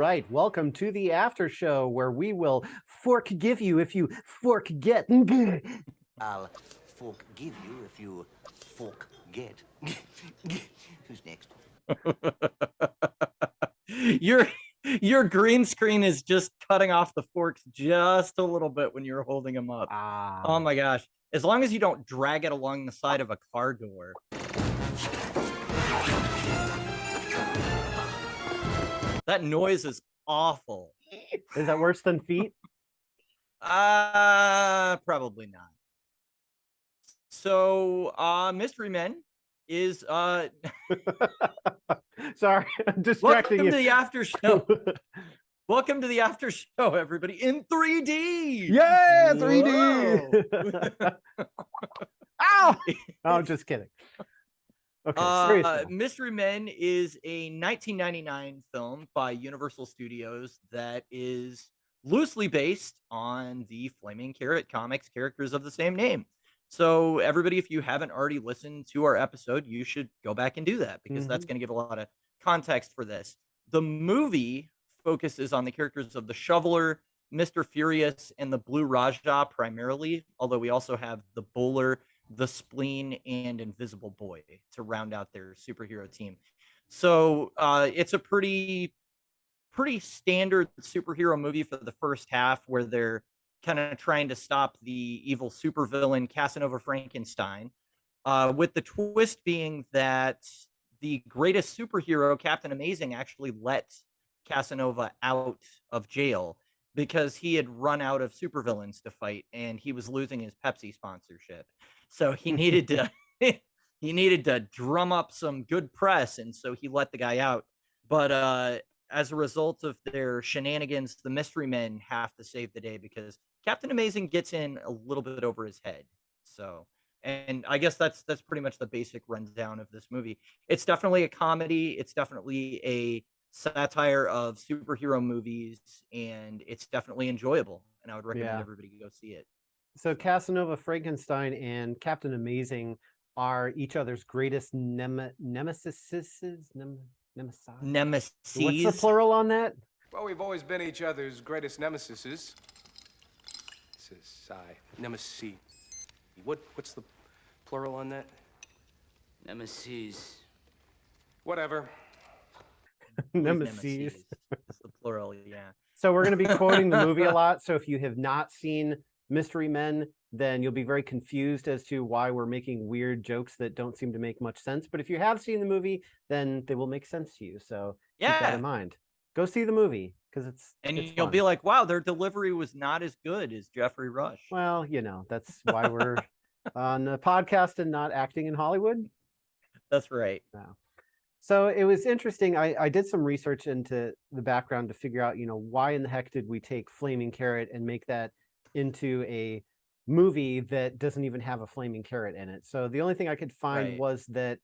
right, welcome to the after show where we will forgive you if you forget. I'll forgive you if you forget. Who's next? your your green screen is just cutting off the forks just a little bit when you're holding them up. Oh my gosh. As long as you don't drag it along the side of a car door. That noise is awful. Is that worse than feet? Probably not. So, Mystery Men is Sorry, I'm distracting welcome you. to the after show. Welcome to the after show, everybody, in 3D. Yeah, 3D. Ow! Oh, just kidding. Okay, seriously. Mystery Men is a 1999 film by Universal Studios that is loosely based on the Flaming Carrot comics characters of the same name. So, everybody, if you haven't already listened to our episode, you should go back and do that because that's going to give a lot of context for this. The movie focuses on the characters of the Shoveler, Mr. Furious, and the Blue Raja primarily, although we also have the Bowler, the Spleen, and Invisible Boy to round out their superhero team. So it's a pretty standard superhero movie for the first half where they're kind of trying to stop the evil supervillain Casanova Frankenstein, with the twist being that the greatest superhero, Captain Amazing, actually let Casanova out of jail because he had run out of supervillains to fight and he was losing his Pepsi sponsorship. So he needed to he needed to drum up some good press, and so he let the guy out. But as a result of their shenanigans, the Mystery Men have to save the day because Captain Amazing gets in a little bit over his head. So, and I guess that's pretty much the basic rundown of this movie. It's definitely a comedy. It's definitely a satire of superhero movies, and it's definitely enjoyable. And I would recommend everybody go see it. So Casanova Frankenstein and Captain Amazing are each other's greatest nemesis. Nemesis. What's the plural on that? Well, we've always been each other's greatest nemesis. Nemesis. What's the plural on that? Nemesis. Whatever. Nemesis. That's the plural, yeah. So we're going to be quoting the movie a lot. So if you have not seen Mystery Men, then you'll be very confused as to why we're making weird jokes that don't seem to make much sense. But if you have seen the movie, then they will make sense to you. So keep that in mind. Go see the movie because it's you'll fun. be like, wow, their delivery was not as good as Jeffrey Rush. Well, that's why we're on a podcast and not acting in Hollywood. That's right. No. So it was interesting. I did some research into the background to figure out, why in the heck did we take Flaming Carrot and make that into a movie that doesn't even have a flaming carrot in it. So the only thing I could find was that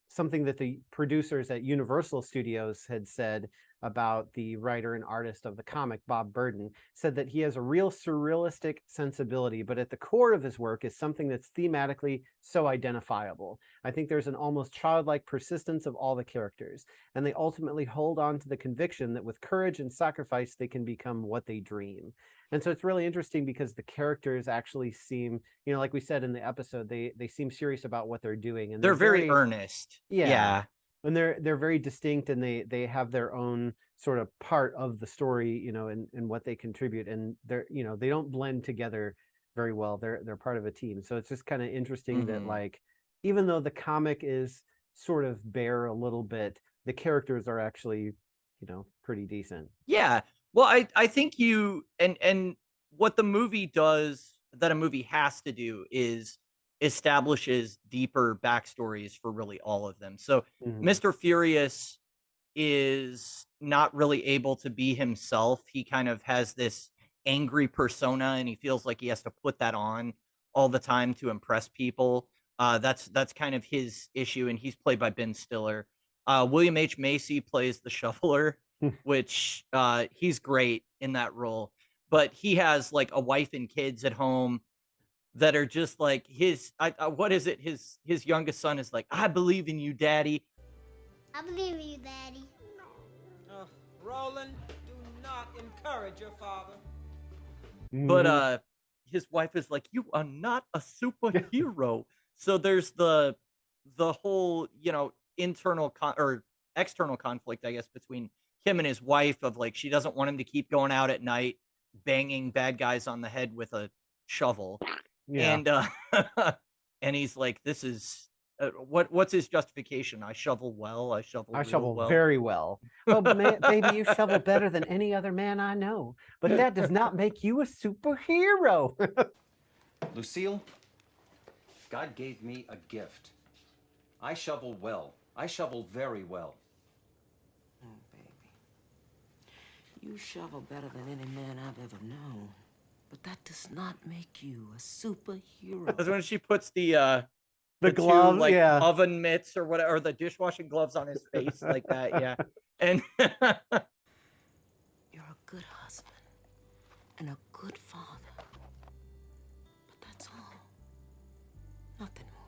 something that the producers at Universal Studios had said about the writer and artist of the comic, Bob Burden, said that he has a real surrealistic sensibility, but at the core of his work is something that's thematically so identifiable. I think there's an almost childlike persistence of all the characters, and they ultimately hold on to the conviction that with courage and sacrifice, they can become what they dream. And so it's really interesting because the characters actually seem, like we said in the episode, they seem serious about what they're doing, and they're very earnest. Yeah. And they're very distinct, and they have their own sort of part of the story, and what they contribute, and they don't blend together very well. They're part of a team. So it's just kind of interesting that, like, even though the comic is sort of bare a little bit, the characters are actually, pretty decent. Yeah. Well, I think and what the movie does that a movie has to do is establishes deeper backstories for really all of them. So Mr. Furious is not really able to be himself. He kind of has this angry persona and he feels like he has to put that on all the time to impress people. That's kind of his issue, and he's played by Ben Stiller. William H. Macy plays the Shoveler, which he's great in that role. But he has like a wife and kids at home that are just like what is it? His youngest son is like, I believe in you, Daddy. I believe in you, Daddy. Roland, do not encourage your father. But Mhm. his wife is like, "You are not a superhero." So there's the whole, internal or external conflict, I guess, between him and his wife of like she doesn't want him to keep going out at night banging bad guys on the head with a shovel. Yeah. And and he's like, "This is what's his justification? I shovel well, I shovel I real shovel well." very well. Well, baby, you shovel better than any other man I know, but that does not make you a superhero. Lucille, God gave me a gift. I shovel well. I shovel very well. Oh, baby. You shovel better than any man I've ever known. But that does not make you a superhero. That's when she puts the The two, gloves, like, yeah. oven mitts or whatever, or the dishwashing gloves on his face like that, yeah. And You're a good husband and a good father. But that's all. Nothing more.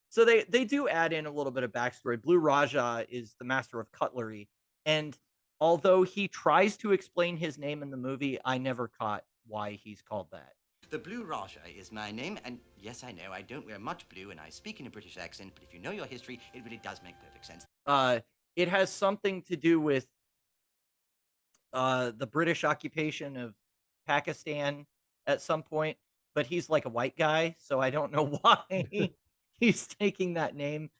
so they do add in a little bit of backstory. Blue Raja is the master of cutlery, and although he tries to explain his name in the movie, I never caught why he's called that. The Blue Raja is my name, and yes, I know I don't wear much blue and I speak in a British accent, but if you know your history, it really does make perfect sense. It has something to do with the British occupation of Pakistan at some point, but he's like a white guy, so I don't know why he's taking that name.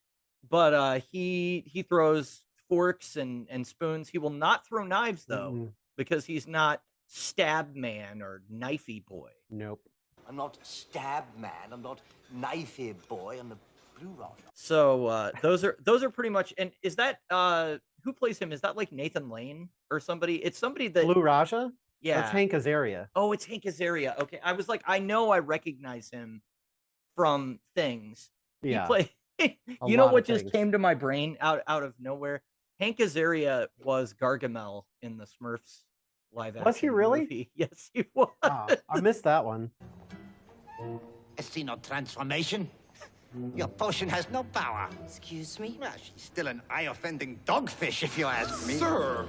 But he throws forks and spoons. He will not throw knives though, Mm-mm. because he's not stab man or knifey boy. Nope. I'm not stab man, I'm not knifey boy, I'm the Blue Raja. So those are pretty much. And is that who plays him? Is that like Nathan Lane or somebody? It's somebody that Blue Raja? yeah. That's Hank Azaria. Oh, it's Hank Azaria. Okay, I was like, I know I recognize him from things. Yeah. He play. A You know lot what of just things. came to my brain out of nowhere? Hank Azaria was Gargamel in the Smurfs live action Was he really? movie. Yes, he was. Oh, I missed that one. I see no transformation. Your potion has no power. Excuse me? Well, she's still an eye-offending dogfish, if you ask me. Sir!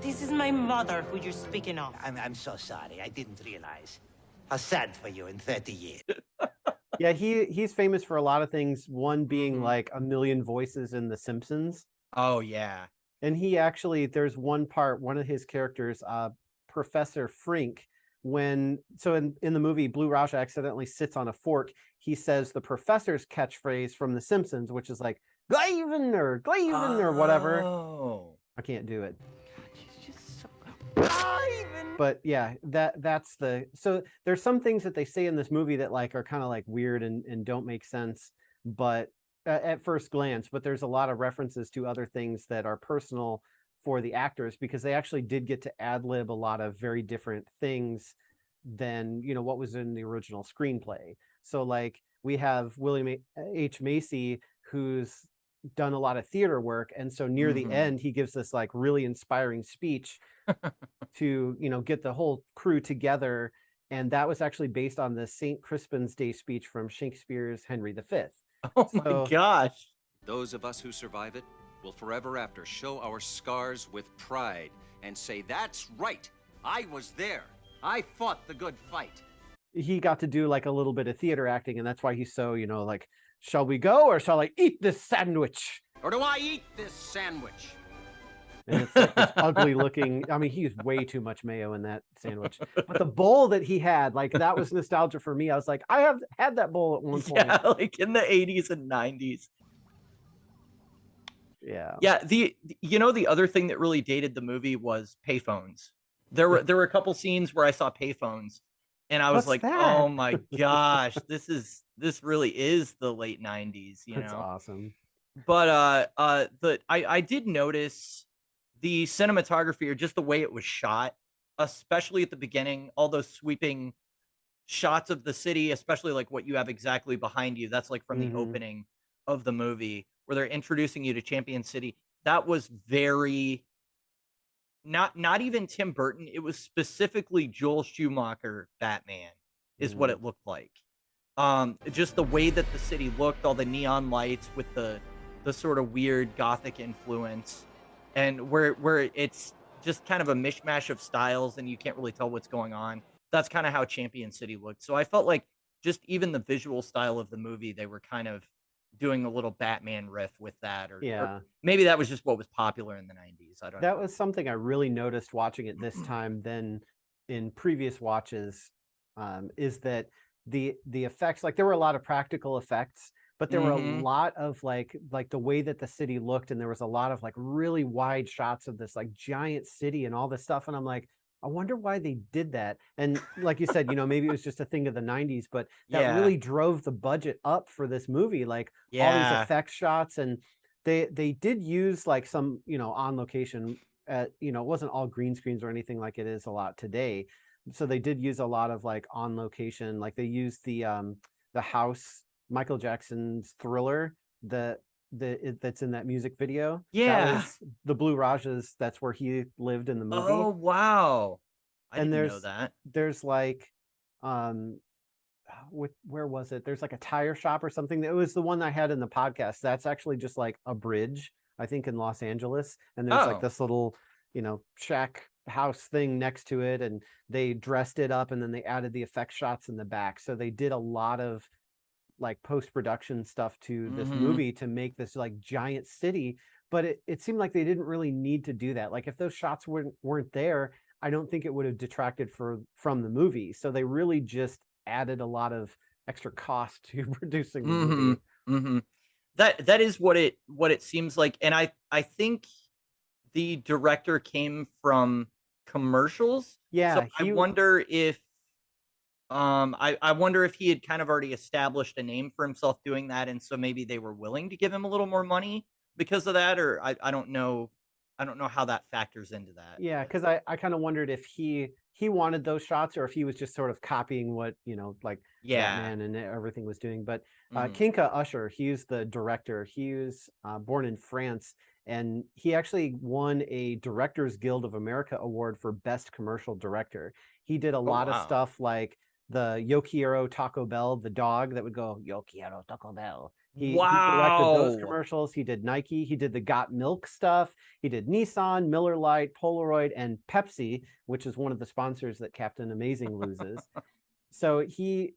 This is my mother who you're speaking of. I'm so sorry. I didn't realize. How sad for you in 30 years. Yeah, he's famous for a lot of things. One being Mhm. like a million voices in The Simpsons. Oh yeah. And he actually, there's one part, one of his characters, Professor Frink, in the movie, Blue Raja accidentally sits on a fork. He says the professor's catchphrase from The Simpsons, which is like, Glaven or whatever. Oh. I can't do it. She's just so... But yeah, so there's some things that they say in this movie that like are kind of like weird and don't make sense, but at first glance, but there's a lot of references to other things that are personal for the actors because they actually did get to ad lib a lot of very different things than what was in the original screenplay. So like we have William H. Macy, who's done a lot of theater work, and so near the Mhm. end he gives this like really inspiring speech to get the whole crew together, and that was actually based on the St. Crispin's Day speech from Shakespeare's Henry V. Oh my So- gosh. Those of us who survive it will forever after show our scars with pride and say, that's right, I was there. I fought the good fight. He got to do like a little bit of theater acting, and that's why he's so like, shall we go or shall I eat this sandwich? Or do I eat this sandwich? And it's like this ugly looking, I mean, he used way too much mayo in that sandwich. But the bowl that he had, like that was nostalgia for me. I was like, I have had that bowl at one point. Yeah, like in the 80s and 90s. Yeah. Yeah, the other thing that really dated the movie was payphones. There were a couple scenes where I saw payphones and I was What's like, that? "Oh my gosh, this really is the late 90s, you That's know." awesome. But I did notice the cinematography or just the way it was shot, especially at the beginning, all those sweeping shots of the city, especially like what you have exactly behind you. That's like from Mhm. the opening of the movie where they're introducing you to Champion City. That was very not even Tim Burton. It was specifically Joel Schumacher Batman is what Mhm. it looked like. Just the way that the city looked, all the neon lights with the the sort of weird gothic influence, and where it's just kind of a mishmash of styles and you can't really tell what's going on. That's kind of how Champion City looked. So I felt like just even the visual style of the movie, they were kind of doing a little Batman riff with that, or Yeah. maybe that was just what was popular in the 90s. I don't That know. was something I really noticed watching it this time than in previous watches, is that the effects, like there were a lot of practical effects, but there were a Mhm. lot of like the way that the city looked, and there was a lot of like really wide shots of this like giant city and all this stuff. And I'm like, I wonder why they did that. And like you said, maybe it was just a thing of the 90s, but that Yeah. really drove the budget up for this movie. Like all these Yeah. effects shots, and they did use like some, on location, it wasn't all green screens or anything like it is a lot today. So they did use a lot of like on location, like they used the house, Michael Jackson's Thriller, that's in that music video. That Yeah. was the Blue Rajas. That's where he lived in the Oh, movie. wow. I And didn't know that. there's like, um where was it? There's like a tire shop or something. It was the one I had in the podcast. That's actually just like a bridge, I think, in Los Angeles. And there's like Oh. this little, shack house thing next to it. And they dressed it up and then they added the effect shots in the back. So they did a lot of like post-production stuff to this Mhm. movie to make this like giant city. But it seemed like they didn't really need to do that. Like if those shots weren't there, I don't think it would have detracted from the movie. So they really just added a lot of extra cost to producing the Mhm. movie. Mhm. That is what it seems like, and I think the director came from commercials. So Yeah, I wonder if I wonder if he had kind of already established a name for himself doing that, and so maybe they were willing to give him a little more money because of that, or I don't know. I don't know how that factors into that, yeah, but because I kind of wondered if he wanted those shots or if he was just sort of copying what, like yeah. Batman and everything was doing. But Mhm. Kinka Usher, he's the director. He was born in France, and he actually won a Directors Guild of America award for Best Commercial Director. He did a Oh, lot of wow. stuff like the Yo Quiero Taco Bell, the dog that would go Yo Quiero Taco Bell. He directed those Wow. commercials. He did Nike. He did the Got Milk stuff. He did Nissan, Miller Lite, Polaroid, and Pepsi, which is one of the sponsors that Captain Amazing loses. So he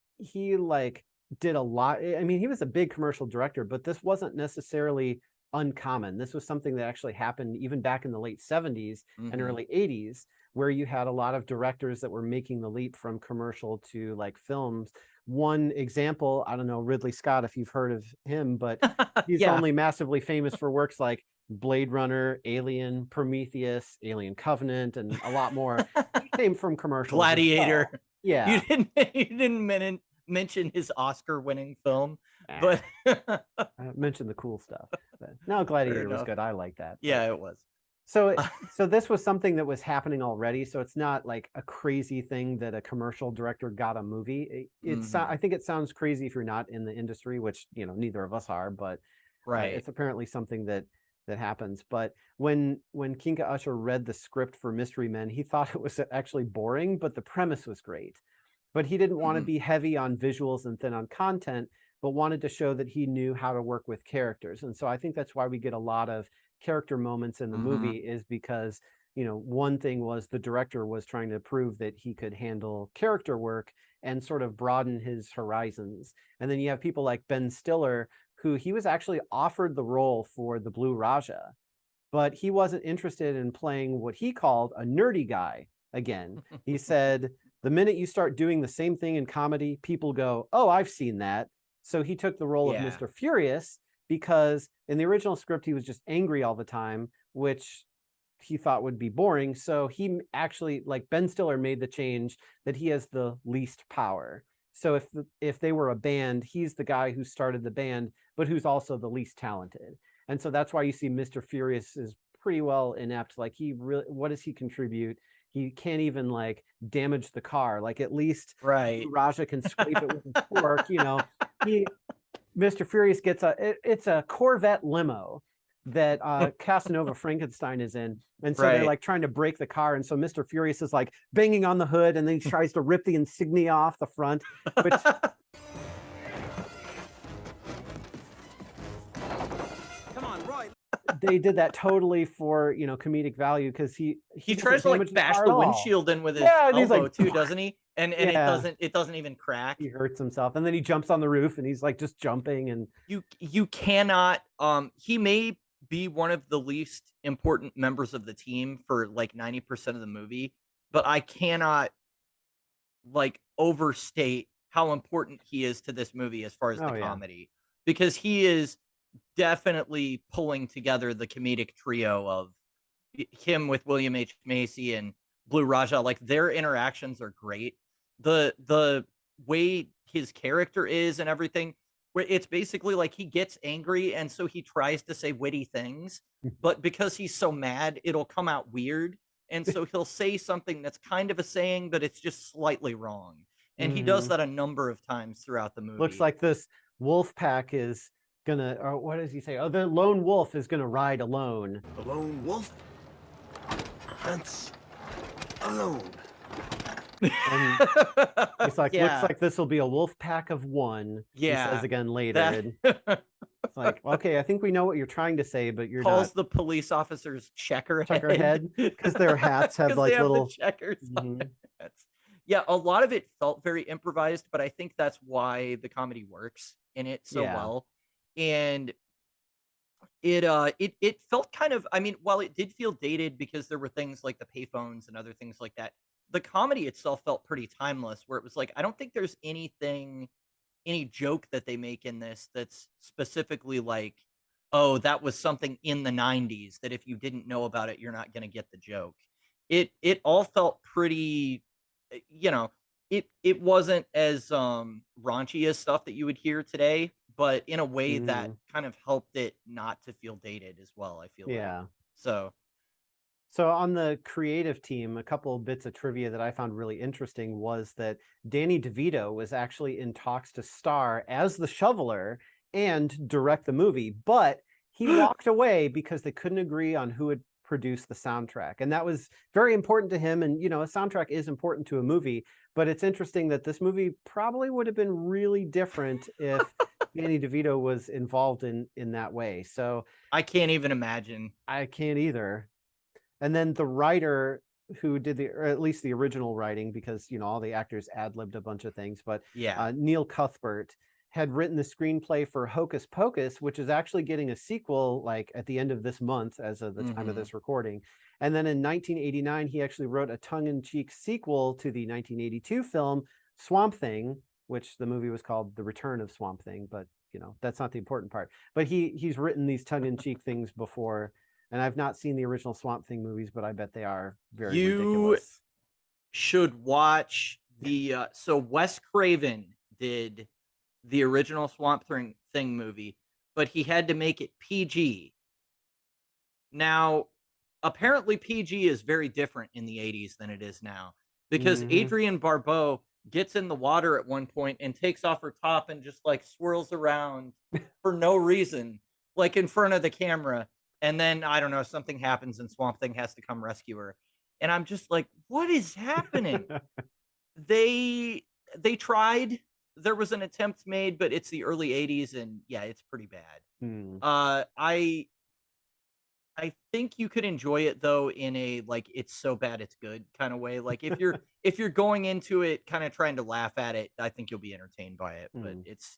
like did a lot. I mean, he was a big commercial director, but this wasn't necessarily uncommon. This was something that actually happened even back in the late 70s and Mhm. early 80s, where you had a lot of directors that were making the leap from commercial to like films. One example, I don't know, Ridley Scott, if you've heard of him, but he's Yeah. only massively famous for works like Blade Runner, Alien, Prometheus, Alien Covenant, and a lot more. He came from commercials as Gladiator. well. You Yeah. didn't mention his Oscar-winning film, Ah, but I mentioned the cool stuff. But no, fair Gladiator was enough. good. I like that. But Yeah, it was. so so this was something that was happening already. So it's not like a crazy thing that a commercial director got a movie. I Mhm. think it sounds crazy if you're not in the industry, which neither of us are, but Right. it's apparently something that happens. But when Kinka Usher read the script for Mystery Men, he thought it was actually boring, but the premise was great. But he didn't want to Mhm. be heavy on visuals and thin on content, but wanted to show that he knew how to work with characters. And so I think that's why we get a lot of character moments in the Mhm. movie, is because one thing was the director was trying to prove that he could handle character work and sort of broaden his horizons. And then you have people like Ben Stiller, who he was actually offered the role for the Blue Raja, but he wasn't interested in playing what he called a nerdy guy again. He said, the minute you start doing the same thing in comedy, people go, oh, I've seen that. So he took the role of Yeah. Mr. Furious because in the original script, he was just angry all the time, which he thought would be boring. So he actually, like Ben Stiller, made the change that he has the least power. So if they were a band, he's the guy who started the band, but who's also the least talented. And so that's why you see Mr. Furious is pretty well inept. Like he really, what does he contribute? He can't even like damage the car. Like at least Right. Raja can scrape it with his fork. Mr. Furious gets it's a Corvette limo that Casanova Frankenstein is in. And so they're Right. like trying to break the car. And so Mr. Furious is like banging on the hood and then he tries to rip the insignia off the front, which Come they did that totally for, you know, comedic value because He doesn't tries to damage like the bash car the at all. windshield in with his Yeah, and he's elbow like, too, doesn't he? And yeah, it doesn't even crack. he hurts himself, and then he jumps on the roof, and he's like just jumping, and You cannot he may be one of the least important members of the team for like 90% of the movie, but I cannot like overstate how important he is to this movie as far as the oh yeah, comedy, because he is definitely pulling together the comedic trio of him with William H. Macy and Blue Raja. Like their interactions are great. The way his character is and everything, where it's basically like he gets angry and so he tries to say witty things, but because he's so mad, it'll come out weird. And so he'll say something that's kind of a saying, but it's just slightly wrong. And he does hmm that a number of times throughout the looks movie. like this wolf pack is gonna, or what does he say? Oh, the lone wolf is gonna ride alone. A lone wolf hunts alone. And it's like, Yeah. looks like this will be a wolf pack of one. He Yeah, says again later. that And it's like, okay, I think we know what you're trying to say, but you're calls not. the police officers checkerhead Checkerhead, 'cause their hats have, 'Cause like, they have little- the checkers on Mhm. their hats. Yeah, a lot of it felt very improvised, but I think that's why the comedy works in it so Yeah. well. And it felt kind of, I mean, while it did feel dated because there were things like the payphones and other things like that, the comedy itself felt pretty timeless, where it was like, I don't think there's any joke that they make in this that's specifically like, oh, that was something in the 90s that if you didn't know about it, you're not going to get the joke. It all felt pretty, you know, it wasn't as raunchy as stuff that you would hear today, but in a way that kind of helped it not to feel dated as well, I feel like. Yeah. So, So on the creative team, a couple of bits of trivia that I found really interesting was that Danny DeVito was actually in talks to star as the shoveler and direct the movie, but he walked away because they couldn't agree on who would produce the soundtrack. And that was very important to him. And, you know, a soundtrack is important to a movie, but it's interesting that this movie probably would have been really different if Danny DeVito was involved in that way. So I can't even imagine. I can't either. And then the writer who did or at least the original writing, because, you know, all the actors ad-libbed a bunch of things, but Yeah. Neil Cuthbert had written the screenplay for Hocus Pocus, which is actually getting a sequel like at the end of this month as of the time of Mhm. this recording. And then in 1989, he actually wrote a tongue-in-cheek sequel to the 1982 film Swamp Thing, which the movie was called The Return of Swamp Thing, but, you know, that's not the important part. But he's written these tongue-in-cheek things before. And I've not seen the original Swamp Thing movies, but I bet they are very You ridiculous. should watch the so Wes Craven did the original Swamp Thing movie, but he had to make it PG. Now, apparently PG is very different in the 80s than it is now, because Mhm. Adrienne Barbeau gets in the water at one point and takes off her top and just like swirls around for no reason, like in front of the camera. And then I don't know, something happens and Swamp Thing has to come rescue her. And I'm just like, what is happening? They tried. There was an attempt made, but it's the early 80s and yeah, it's pretty bad. Hmm. I think you could enjoy it though in a like it's so bad it's good kind of way. Like if you're going into it kind of trying to laugh at it, I think you'll be entertained by it. But Mm. it's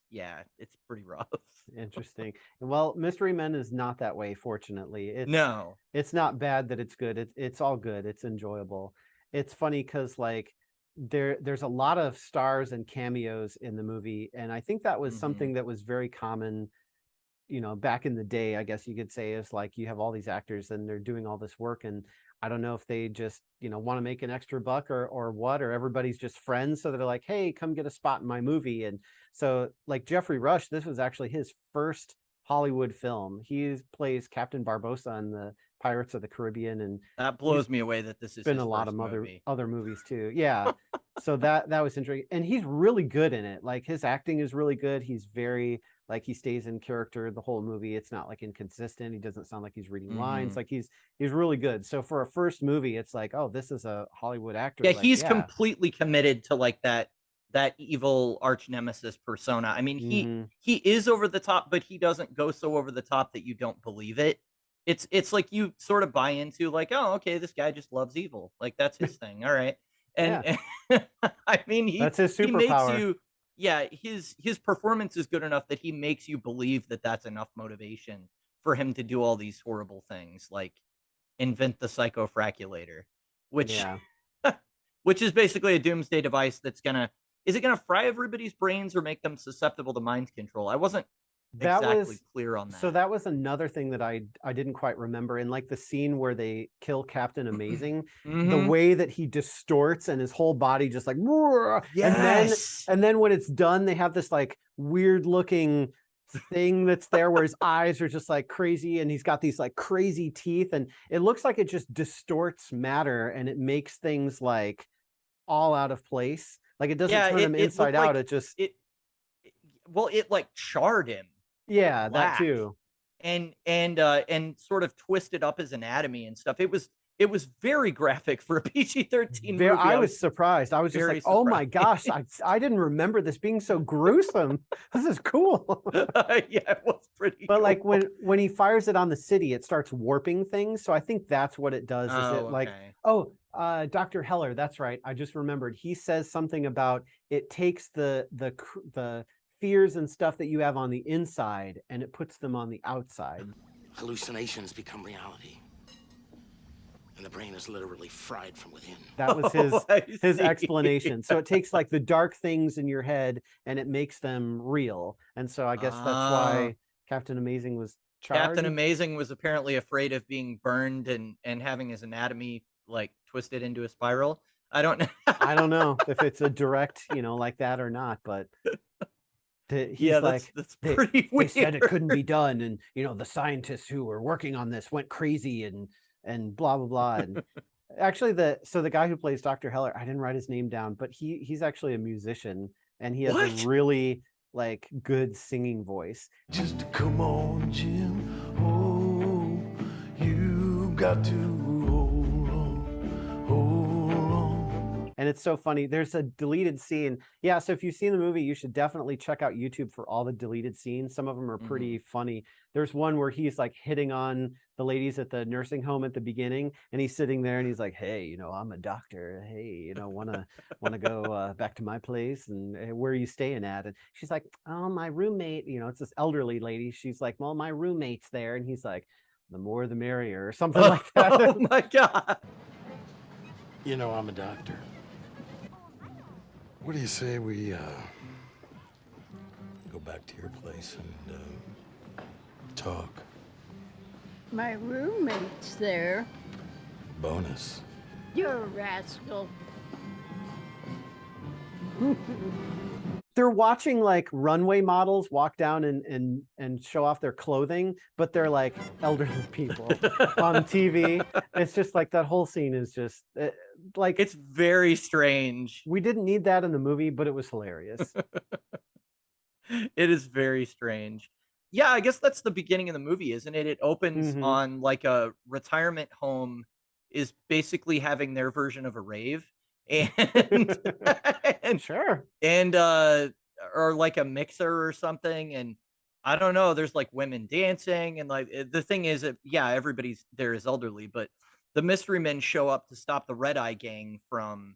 pretty rough. Interesting. Well, Mystery Men is not that way, fortunately. No. It's not bad that it's good. It's all good. It's enjoyable. It's funny because like there's a lot of stars and cameos in the movie, and I think that was Mhm. something that was very common, you know, back in the day, I guess you could say, is like you have all these actors and they're doing all this work, and I don't know if they just, you know, want to make an extra buck or what, or everybody's just friends, so they're like, hey, come get a spot in my movie. And so like Jeffrey Rush, this was actually his first Hollywood film. He plays Captain Barbosa in the Pirates of the Caribbean, and That blows me away that this is been his a lot first of movie. other movies too. Yeah. So that was interesting. And he's really good in it. Like his acting is really good. He's very like he stays in character the whole movie. It's not like inconsistent. He doesn't sound like he's reading lines. Mhm. Like he's really good. So for a first movie, it's like, oh, this is a Hollywood actor. Yeah, Like, he's completely committed to like that evil arch nemesis persona. I mean, Mhm. he is over the top, but he doesn't go so over the top that you don't believe it. it's like you sort of buy into like, oh, okay, this guy just loves evil. Like that's his thing. All right. Yeah, And I mean that's his he makes superpower. you yeah, his performance is good enough that he makes you believe that that's enough motivation for him to do all these horrible things like invent the psychofraculator, which Yeah. which is basically a doomsday device that's gonna is it gonna fry everybody's brains or make them susceptible to mind control? I wasn't That exactly was clear on so that. that was another thing that I didn't quite remember in like the scene where they kill Captain Amazing, the Mhm. way that he distorts and his whole body just like "Roar," Yes. and then when it's done, they have this like weird looking thing that's there where his eyes are just like crazy and he's got these like crazy teeth and it looks like it just distorts matter and it makes things like all out of place. Like it doesn't Yeah, turn him it inside looked out, like it just it well, it, like, charred him yeah, that black too. and sort of twisted up his anatomy and stuff. It was very graphic for a PG-13 There, movie. I I was was surprised. I was just very like, "Oh my gosh, surprised. I didn't remember this being so gruesome. This is cool." Yeah, it was pretty But like cool. when he fires it on the city, it starts warping things. So I think that's what it does. Is Oh, it like, okay. oh, Dr. Heller, that's right. I just remembered. He says something about it takes the fears and stuff that you have on the inside and it puts them on the outside. Hallucinations become reality, and the brain is literally fried from within. That was Oh, I his see. explanation. So it takes like the dark things in your head and it makes them real. And so I guess that's Ah. why Captain Amazing was Captain charred. Amazing was apparently afraid of being burned and having his anatomy, like, twisted into a spiral. I don't know. I don't know if it's a direct, like that or not, but Yeah, he's that's like, that's they pretty they said it couldn't be weird. done, and the scientists who were working on this went crazy and blah blah blah. And actually, the guy who plays Dr. Heller, I didn't write his name down, but he's actually a musician and he has a What? really like good singing voice. Just come on, Jim. Oh, you got to hold on, hold on. And it's so funny. There's a deleted scene. Yeah, so if you've seen the movie, you should definitely check out YouTube for all the deleted scenes. Some of them are pretty Mhm. funny. There's one where he's like hitting on the ladies at the nursing home at the beginning, and he's sitting there and he's like, "Hey, I'm a doctor. Hey, wanna go back to my place? And where are you staying at?" And she's like, "Oh, my roommate." It's this elderly lady. She's like, "Well, my roommate's there," and he's like, "The more the merrier," or something like that. Oh my god. You know, I'm a doctor. What do you say we go back to your place and talk? My roommate's there. Bonus. You're a rascal. They're watching like runway models walk down and show off their clothing, but they're like elderly people on TV. It's just like that whole scene is just like It's very strange. we didn't need that in the movie, but it was hilarious. It is very strange. Yeah, I guess that's the beginning of the movie, isn't it? It opens Hmm. on like a retirement home is basically having their version of a rave. And and Sure. and or like a mixer or something. And I don't know, there's like women dancing and like the thing is yeah, everybody's there is elderly, but the mystery men show up to stop the Red Eye gang from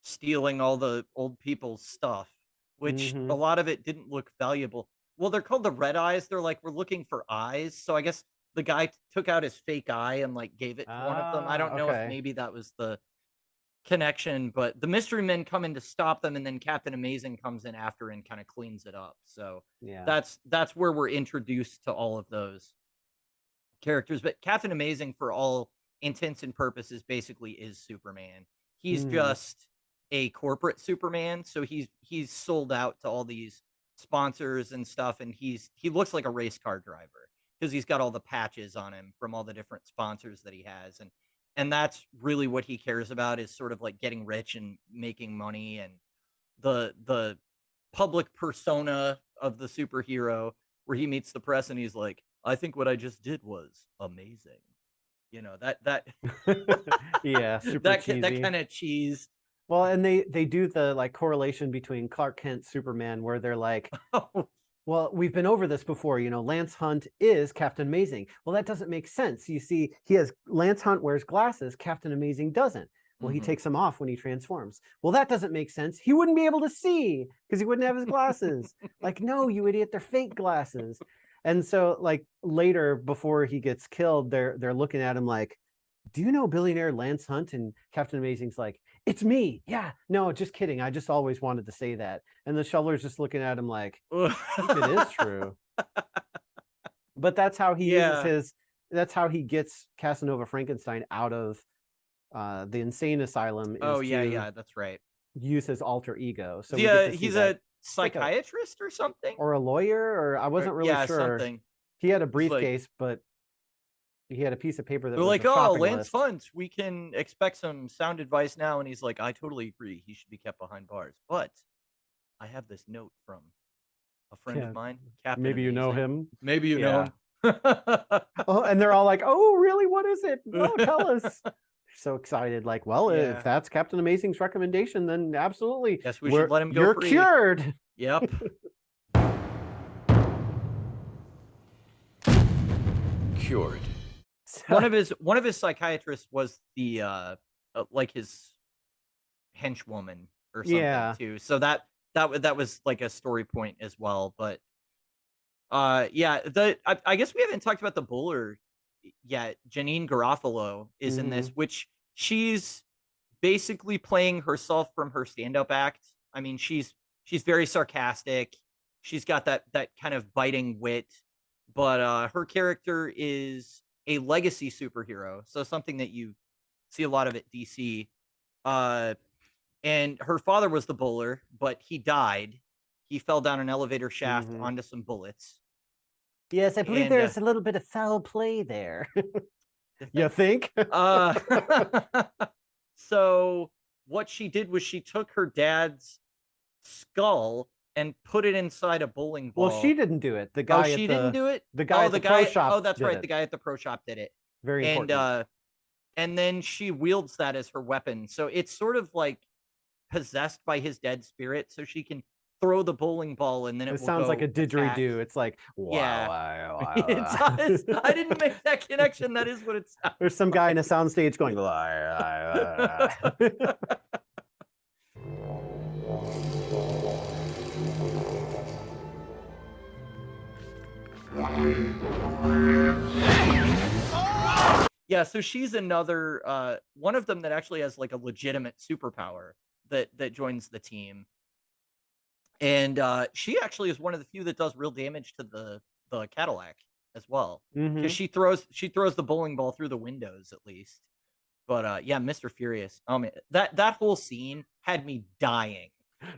stealing all the old people's stuff, which a Hmm. lot of it didn't look valuable. Well, they're called the Red Eyes. They're like, we're looking for eyes. So I guess the guy took out his fake eye and like gave it to one of them. I Ah, don't know if okay. maybe that was the connection, but the mystery men come in to stop them, and then Captain Amazing comes in after and kind of cleans it up. So Yeah. that's where we're introduced to all of those characters. But Captain Amazing, for all intents and purposes, basically is Superman. He's Hmm. just a corporate Superman, so he's sold out to all these sponsors and stuff, and he looks like a race car driver because he's got all the patches on him from all the different sponsors that he has, and that's really what he cares about is sort of like getting rich and making money and the public persona of the superhero where he meets the press and he's like, I think what I just did was amazing. That Yeah, super that cheesy. kind of cheese. Well, and they do the like correlation between Clark Kent, Superman, where they're like, Oh, Well, we've been over this before. Lance Hunt is Captain Amazing. Well, that doesn't make sense. You see, Lance Hunt wears glasses. Captain Amazing doesn't. Well, he Mhm. takes them off when he transforms. Well, that doesn't make sense. He wouldn't be able to see because he wouldn't have his glasses. Like, no, you idiot, they're fake glasses. And so, like, later before he gets killed, they're looking at him like, do you know billionaire Lance Hunt? And Captain Amazing's like, it's me. Yeah, no, just kidding. I just always wanted to say that. And the shoveler's just looking at him like, it is true. But that's how he Yeah. that's how he gets Casanova Frankenstein out of the insane asylum, is Oh, yeah, to yeah, that's right. use his alter ego. So we get to see He's that. a psychiatrist or something? Or a lawyer, or I wasn't really yeah, sure. something. He had a like- briefcase, but he had a piece of paper that They're was like, a "Oh, shopping Lance list. Hunt, we can expect some sound advice now." And he's like, "I totally agree. He should be kept behind bars. But I have this note from a friend Yeah, of mine, Captain Maybe you know Amazing. him. Maybe you know him." Oh, and they're all like, "Oh, really? What is it? Oh, tell us." So excited. Like, well, Yeah. if that's Captain Amazing's recommendation, then absolutely. Guess we should let him go You're free. cured. Yep. Cured. one of his psychiatrists was the like his henchwoman or something Yeah. too. So that was like a story point as well. But yeah, I guess we haven't talked about the bowler yet. Janine Garofalo is in this, which she's basically playing herself from her stand-up act. I mean, she's very sarcastic. She's got that kind of biting wit, but her character is a legacy superhero, so something that you see a lot of at DC. And her father was the bowler, but he died. He fell down an elevator shaft onto some bullets. Yes, I believe And, there's a little bit of foul play there. The You think? So what she did was she took her dad's skull and put it inside a bowling ball. Well, she didn't do it. The Oh, guy she at didn't do it? the guy Oh, at the the pro guy. shop Oh, that's did right. it. The guy at the pro shop did it. Very important. And then she wields that as her weapon. So it's sort of like possessed by his dead spirit, so she can throw the bowling ball and then it It will sounds like go a didgeridoo. attack. It's like, Yeah. wow, It does. I didn't make that connection. That is what it sounds. There's some guy in a soundstage going, "Wah, wah, wah." Yeah, so she's another one of them that actually has like a legitimate superpower that joins the team. And she actually is one of the few that does real damage to the Cadillac as well. Because she throws the bowling ball through the windows at least. But yeah, Mr. Furious. Oh man, that whole scene had me dying.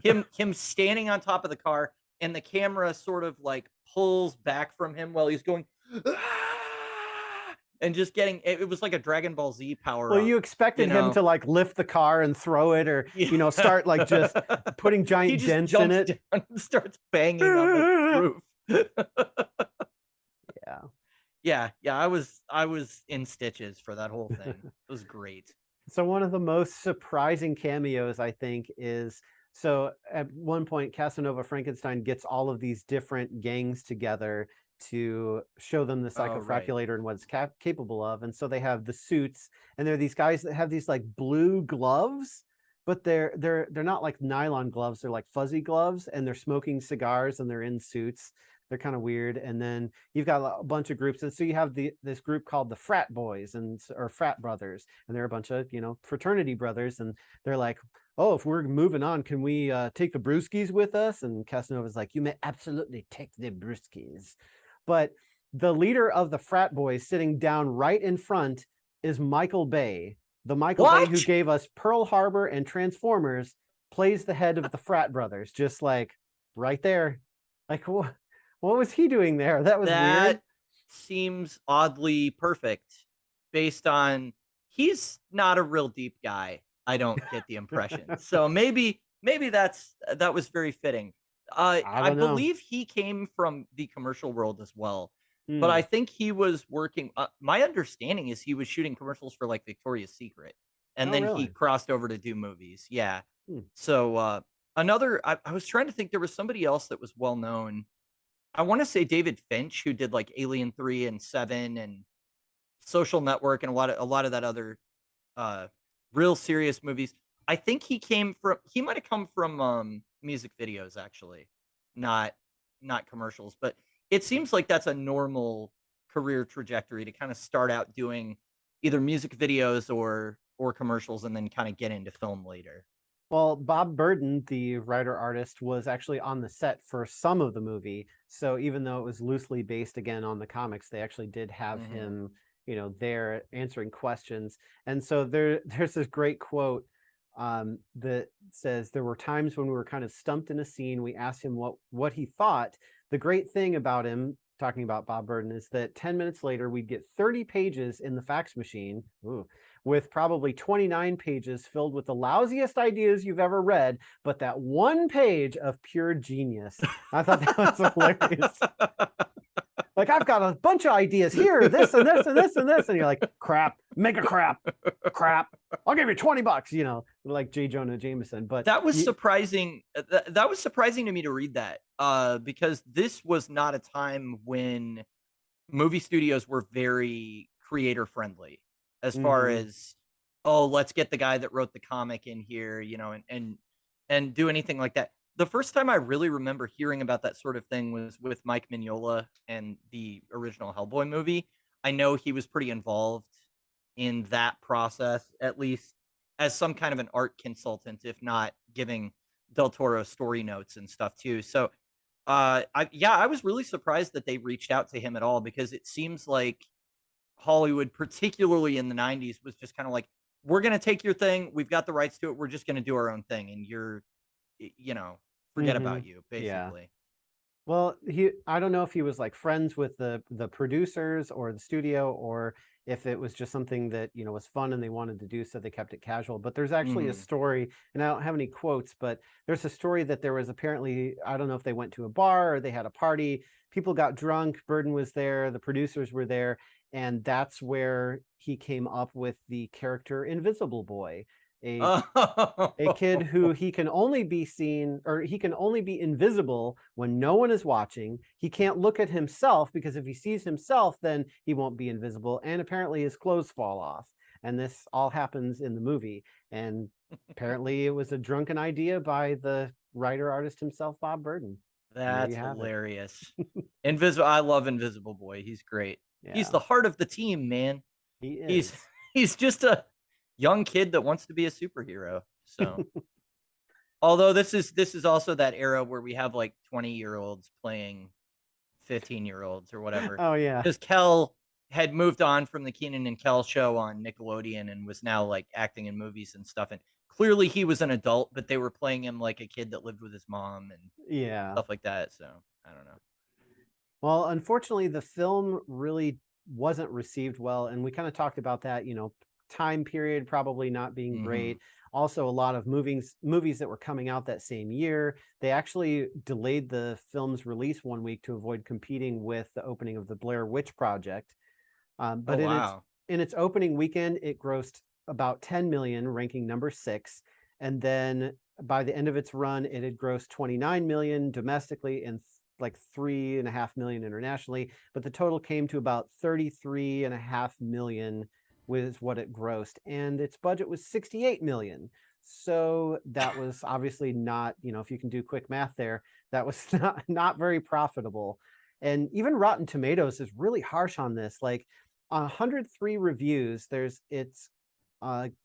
Him standing on top of the car and the camera sort of like pulls back from him while he's going and just getting it was like a Dragon Ball Z power Well, up, you expected him to like lift the car and throw it, or start like just putting he giant just dents jumps in it. down and starts banging on the roof. Yeah. Yeah, I was in stitches for that whole thing. It was great. So one of the most surprising cameos, I think, is so at one point Casanova Frankenstein gets all of these different gangs together to show them the Oh, right. psychofraculator and what it's capable of. And so they have the suits, and they're these guys that have these like blue gloves, but they're not like nylon gloves. They're like fuzzy gloves, and they're smoking cigars and they're in suits. They're kind of weird. And then you've got a bunch of groups, and so you have this group called the frat boys or frat brothers, and they're a bunch of fraternity brothers, and they're like, oh, if we're moving on, can we take the brewskis with us? And Casanova's like, you may absolutely take the brewskis. But the leader of the frat boys sitting down right in front is Michael Bay. The Michael Bay who gave us Pearl Harbor and Transformers plays the head of the frat brothers, just like right there. Like, what was he doing there? That was weird. Seems oddly perfect based on he's not a real deep guy. I don't get the impression. So maybe that was very fitting. I don't know. believe he came from the commercial world as well. But I think he was working. My understanding is he was shooting commercials for like Victoria's Secret, and Oh, then he really? crossed over to do movies. Yeah. Hmm. So I was trying to think. There was somebody else that was well known I want to say David Finch, who did like Alien 3 and 7 and Social Network and a lot of that other uh real serious movies. I think he might have come from music videos actually, not not commercials, but it seems like that's a normal career trajectory to kind of start out doing either music videos or commercials and then kind of get into film later. Well, Bob Burden, the writer artist, was actually on the set for some of the movie. So even though it was loosely based again on the comics, they actually did have Mhm. him, there answering questions. And so there's this great quote that says, "There were times when we were kind of stumped in a scene. We asked him what he thought. The great thing about him." Talking about Bob Burden, is that 10 minutes later, we'd get 30 pages in the fax machine. Ooh, with probably 29 pages filled with the lousiest ideas you've ever read, but that one page of pure genius. I thought that was hilarious. Like, I've got a bunch of ideas here, this and this and this and this. And you're like, crap, make a crap, crap. I'll give you $20, like J. Jonah Jameson. But That was surprising. That was surprising to me to read that, because this was not a time when movie studios were very creator friendly as far Mhm. as, oh, let's get the guy that wrote the comic in here, and do anything like that. The first time I really remember hearing about that sort of thing was with Mike Mignola and the original Hellboy movie. I know he was pretty involved in that process, at least as some kind of an art consultant, if not giving Del Toro story notes and stuff too. So, I was really surprised that they reached out to him at all because it seems like Hollywood, particularly in the '90s, was just kind of like, we're going to take your thing. We've got the rights to it. We're just going to do our own thing. And forget about Mhm. you, Yeah. basically. Well, I don't know if he was like friends with the producers or the studio, or if it was just something that, was fun and they wanted to do, so they kept it casual. But there's actually a Hmm. story, and I don't have any quotes, but there's a story that there was apparently, I don't know if they went to a bar or they had a party, people got drunk, Burden was there, the producers were there, and that's where he came up with the character Invisible Boy, a a kid who he can only be seen, or he can only be invisible when no one is watching. He can't look at himself, because if he sees himself, then he won't be invisible. And apparently his clothes fall off. And this all happens in the movie. And apparently it was a drunken idea by the writer artist himself, Bob Burden. And there you That's have it. hilarious. Invisible. I love Invisible Boy. He's great. He's Yeah, the heart of the team, man. he He's is. he's just a young kid that wants to be a superhero. So, although this is also that era where we have like 20-year-olds playing 15-year-olds or whatever. Oh, yeah. Because Kel had moved on from the Keenan and Kel show on Nickelodeon and was now like acting in movies and stuff. And clearly he was an adult, but they were playing him like a kid that lived with his mom and Yeah. stuff like that. So I don't know. Well, unfortunately, the film really wasn't received well, and we kind of talked about that, time period probably not being Hmm. great. Also, a lot of movies that were coming out that same year, they actually delayed the film's release one week to avoid competing with the opening of the Blair Witch Project. Oh But wow. in its opening weekend, it grossed about 10 million, ranking number 6. And then by the end of its run, it had grossed 29 million domestically and like 3.5 million internationally. But the total came to about 33.5 million was what it grossed. And its budget was 68 million. So that was obviously not, if you can do quick math there, that was not very profitable. And even Rotten Tomatoes is really harsh on this. Like, 103 reviews, it's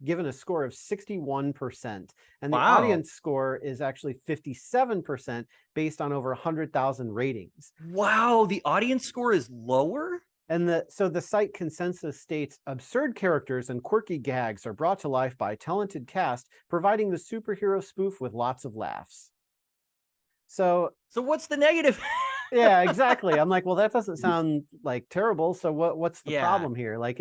given a score of 61%, and the Wow. audience score is actually 57% based on over 100,000 ratings. Wow. The audience score is lower? And the site consensus states, absurd characters and quirky gags are brought to life by a talented cast, providing the superhero spoof with lots of laughs. So So what's the negative? yeah, exactly. I'm like, well, that doesn't sound like terrible. So what's the Yeah. problem here? Like,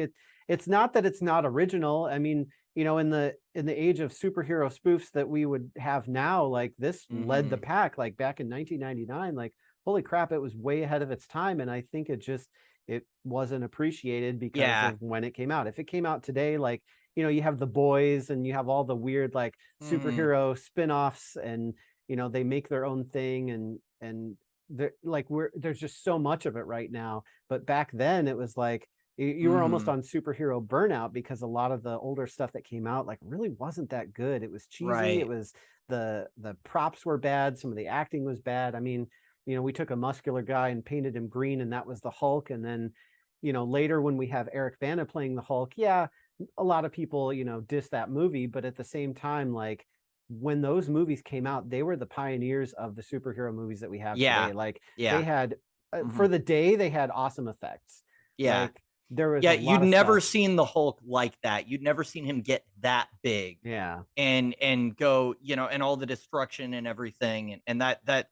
it's not that it's not original. I mean, in the age of superhero spoofs that we would have now, like this led the Hmm. pack, like back in 1999, like holy crap, it was way ahead of its time. And I think it wasn't appreciated because Yeah. of when it came out. If it came out today, like, you have The Boys and you have all the weird like Hmm. superhero spin-offs, and they make their own thing, and there's just so much of it right now. But back then it was like you were almost on superhero burnout because a lot of the older stuff that came out like really wasn't that good. It was cheesy. Right. It was the props were bad. Some of the acting was bad. I mean, we took a muscular guy and painted him green, and that was the Hulk. And then, later when we have Eric Bana playing the Hulk, yeah, a lot of people, diss that movie. But at the same time, like when those movies came out, they were the pioneers of the superhero movies that we have Yeah. today. Like Yeah. they had, for the day, they had awesome effects. Yeah. Like, there was Yeah, a lot you'd of never stuff. seen the Hulk like that. You'd never seen him get that big Yeah. and go, and all the destruction and everything. And that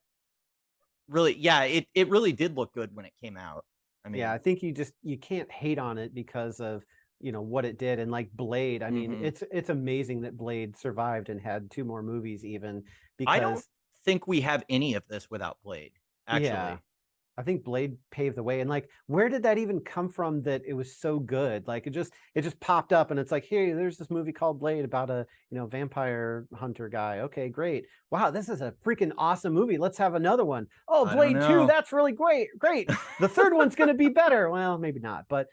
really, yeah, it really did look good when it came out. I mean, Yeah, I think you can't hate on it because of what it did. And like Blade, I mean, Mhm. it's amazing that Blade survived and had 2 more movies even I don't because think we have any of this without Blade, actually. yeah, I think Blade paved the way. And like, where did that even come from that it was so good? Like it just popped up and it's like, hey, there's this movie called Blade about a, vampire hunter guy. Okay, great. Wow, this is a freaking awesome movie. Let's have another one. Oh, I don't Blade 2, know. that's really great. Great. The third one's going to be better. Well, maybe not, but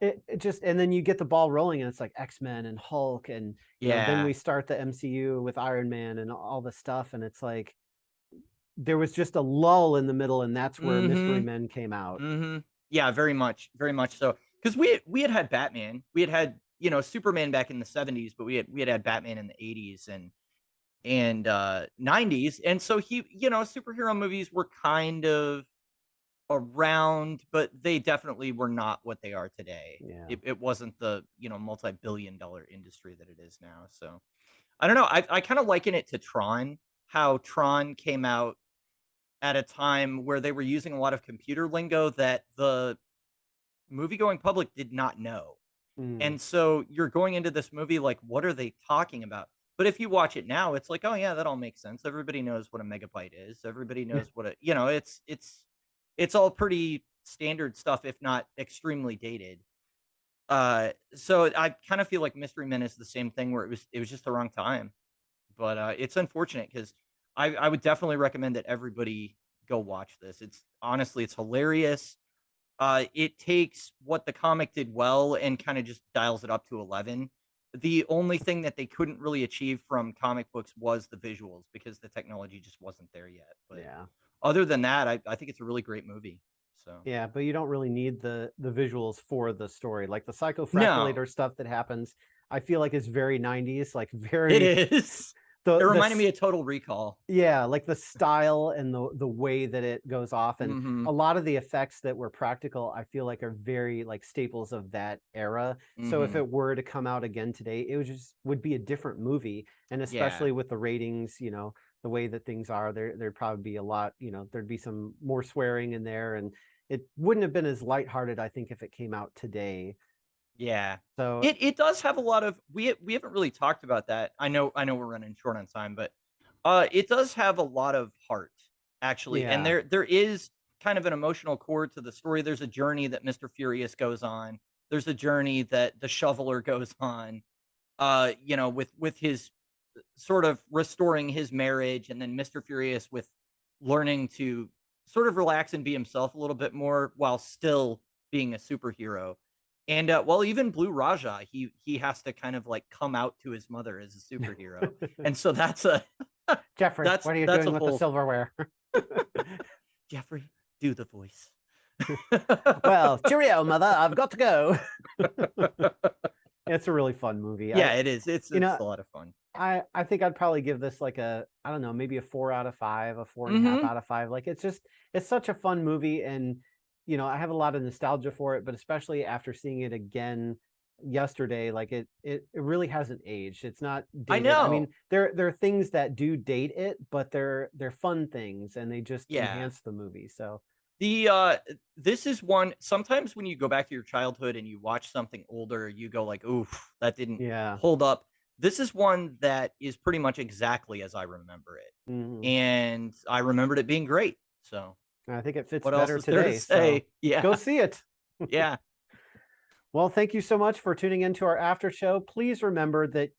it just, and then you get the ball rolling and it's like X-Men and Hulk and then Yeah. we start the MCU with Iron Man and all the stuff and it's like there was just a lull in the middle, and that's where Mystery Mhm. Men came out. Yeah, very much so. Because we had Batman, we had Superman back in the 70s, but we had Batman in the 80s and 90s, and so superhero movies were kind of around, but they definitely were not what they are today. Yeah. It wasn't the multi-billion-dollar industry that it is now. So I don't know. I kind of liken it to Tron. How Tron came out at a time where they were using a lot of computer lingo that the movie-going public did not know. And so you're going into this movie like, what are they talking about? But if you watch it now, it's like, oh yeah, that all makes sense. Everybody knows what a megabyte is. Everybody knows what it's all pretty standard stuff, if not extremely dated. So I kind of feel like Mystery Men is the same thing where it was just the wrong time. But it's unfortunate because I would definitely recommend that everybody go watch this. It's honestly, it's hilarious. It takes what the comic did well and kind of just dials it up to 11. The only thing that they couldn't really achieve from comic books was the visuals because the technology just wasn't there yet. But Yeah. other than that, I think it's a really great movie. So Yeah, but you don't really need the visuals for the story. Like the no, psychofraculator stuff that happens, I feel like is very 90s, like it very is. It reminded me of Total Recall. yeah, like the style and the way that it goes off and Mhm. a lot of the effects that were practical, I feel like are very like staples of that era. So if Mhm. it were to come out again today, it would be a different movie. And Yeah. especially with the ratings, the way that things are, there'd probably be a lot, there'd be some more swearing in there and it wouldn't have been as lighthearted, I think, if it came out today. Yeah. So It does have a lot of we haven't really talked about that. I know we're running short on time, but it does have a lot of heart actually. And yeah. there is kind of an emotional core to the story. There's a journey that Mr. Furious goes on. There's a journey that the shoveler goes on. With his sort of restoring his marriage and then Mr. Furious with learning to sort of relax and be himself a little bit more while still being a superhero. And well, even Blue Raja, he has to kind of like come out to his mother as a superhero. And so that's a Jeffrey, that's what are you that's a doing with the whole silverware? Jeffrey, do the voice. Well, cheerio, mother. I've got to go. It's a really fun movie. Yeah, it is. It's you know, a lot of fun. I think I'd probably give this like I don't know, maybe a 4 out of 5, a 4.5 out of 5. Like it's such a fun movie. And, I have a lot of nostalgia for it, but especially after seeing it again yesterday, like it really hasn't aged. It's not dated. I mean, know. there are things that do date it, but they're fun things and they just Yeah. enhance the movie. So This is one sometimes when you go back to your childhood and you watch something older, you go like, "Oof, that didn't yeah. hold up." This is one that is pretty much exactly as I remember it. Mhm. And I remembered it being great. So, I think it fits what else better is there to today. say? So Yeah. go see it. Yeah. Well, thank you so much for tuning into our after show. Please remember that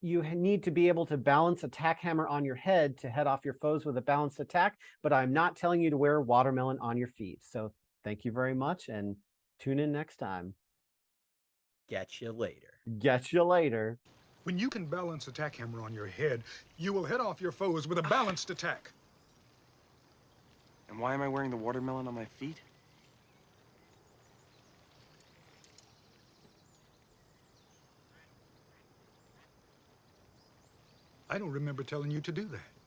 you need to be able to balance a tack hammer on your head to head off your foes with a balanced attack, but I'm not telling you to wear watermelon on your feet. So thank you very much, and tune in next time. Catch you later. Get you later. When you can balance a tack hammer on your head, you will head off your foes with a balanced attack. And why am I wearing the watermelon on my feet? I don't remember telling you to do that.